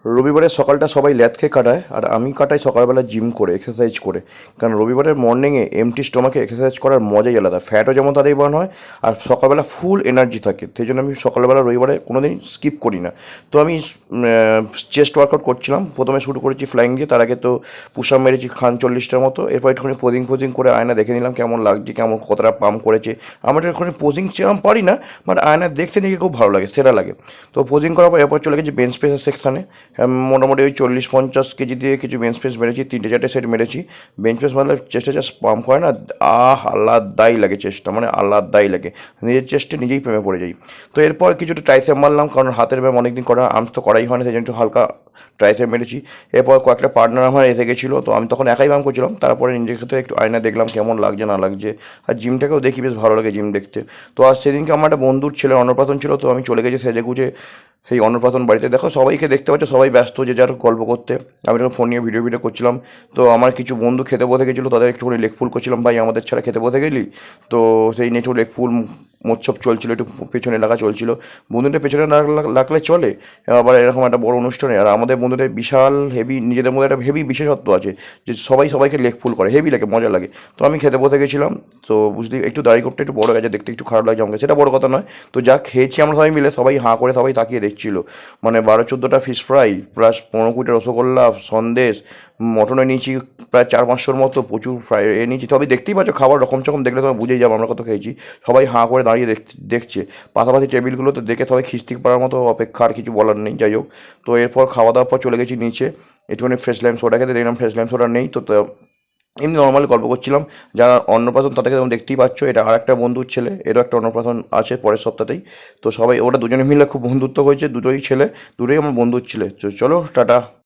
রবিবারের সকালটা সবাই ল্যাদ খেয়ে কাটায়, আর আমি কাটাই সকালবেলা জিম করে, এক্সারসাইজ করে। কারণ রবিবারের মর্নিংয়ে এমটি স্টমাকে এক্সারসাইজ করার মজাই আলাদা, ফ্যাটও যেমন তাদের বার্ন হয়, আর সকালবেলা ফুল এনার্জি থাকে। সেই জন্য আমি সকালবেলা রবিবারে কোনো দিন স্কিপ করি না। তো আমি চেস্ট ওয়ার্কআউট করছিলাম, প্রথমে শুরু করেছি ফ্লাইং দিয়ে, তার আগে তো পুশ আপ মেরেছি 40টার মতো। এরপর একটুখানি পোজিং করে আয়না দেখে নিলাম কেমন লাগছে, কেমন কতটা পাম্প করেছে। আমার একটুখানি পোজিং সেরকম পারি না, বাট আয়না দেখতে নিজে খুব ভালো লাগে, সেরা লাগে। তো পোজিং করার পর এরপর চলে গেছি বেঞ্চ প্রেসের সেকশানে। মোটামুটি ওই 40-50 কেজি দিয়ে কিছু বেঞ্চ প্রেস মেরেছি, 3-4টে সেট মেরেছি। বেঞ্চ প্রেস মারলে চেস্টে জাস্ট পাম্প হয় না, আলাদাই লাগে চেস্টটা, মানে আলাদাই লাগে, নিজের চেস্টে নিজেই প্রেমে পড়ে যাই। তো এরপর কিছুটা ট্রাইসেপ মারলাম, কারণ হাতের ব্যায়াম অনেকদিন করা, আর্মস তো করাই হয় না, সেই জন্য একটু হালকা ট্রাইসেপ মেরেছি। এরপর কয়েকটা পার্টনার আমার এসে গেছিলো, তো আমি তখন একাই ব্যায়াম করছিলাম। তারপরে নিজের ক্ষেত্রে একটু আয়না দেখলাম কেমন লাগছে না লাগছে। আর জিমটাকেও দেখি, বেশ ভালো লাগে জিম দেখতে। তো আর সেদিনকে আমার একটা বন্ধুর ছেলে অন্নপ্রাশন ছিল, তো আমি চলে গেছি সেজে গুজে সেই অন্নপ্রাশন বাড়িতে। দেখো সবাইকে দেখতে পাচ্ছ, সবাই ব্যস্ত যে যার গল্প করতে। আমি তখন ফোন নিয়ে ভিডিও করছিলাম। তো আমার কিছু বন্ধু খেতে বসে গেছিলো, তাদের একটুখানি লেগ ফুল করছিলাম, ভাই আমাদের ছাড়া খেতে বসে গেলি। তো সেই নিয়ে একটু লেগ ফুল মোৎসব চলছিলো, একটু পেছনে লাগা চলছিলো। বন্ধুদের পেছনে না লাগলে চলে, আবার এরকম একটা বড় অনুষ্ঠানে। আর আমাদের বন্ধুদের বিশাল হেভি, নিজেদের মধ্যে একটা হেভি বিশেষত্ব আছে যে সবাই সবাইকে লেগ ফুল করে, হেভি লাগে, মজা লাগে। তো আমি খেতে বসে গেছিলাম। তো বুঝলি একটু দাড়ি করতে একটু বড় গেছে, দেখতে একটু খারাপ লাগছে আমাকে, সেটা বড় কথা নয়। তো যা খেয়েছি আমরা সবাই মিলে, সবাই হাঁ করে সবাই তাকিয়ে দেখছিল। মানে 12-14টা ফিশ ফ্রাই, প্লাস 15-20টা রসগোল্লা, সন্দেশ, মটনে নিয়েছি প্রায় 400-500-র মতো, প্রচুর ফ্রাই নিয়েছি। তবে দেখতেই পাচ্ছ খাবার রকম চকম দেখলে তোমরা বুঝেই যাবো আমরা কত খেয়েছি। সবাই হাঁ করে দাঁড়িয়ে দেখছে। পাশাপাশি টেবিলগুলোতে দেখে সবাই খিস্তিক পাড়ার মতো অপেক্ষা, আর কিছু বলার নেই। যাই হোক, তো এরপর খাওয়া দাওয়ার পর চলে গেছি নিচে, একটুখানি ফ্রেশ লাইম সোডা খেতে। দেখলাম ফ্রেশ লাইম সোডা নেই, তো এমনি নর্মালি গল্প করছিলাম। যারা অন্নপ্রাশন তাদেরকে তোমরা দেখতেই পাচ্ছ, এটা আর একটা বন্ধুর ছেলে, এরও একটা অন্নপ্রাশন আছে পরের সপ্তাহতেই। তো সবাই ওরা দুজনে মিলে খুব বন্ধুত্ব হয়েছে, দুটোই ছেলে, দুটোই আমার বন্ধুর ছেলে। তো চলো টাটা।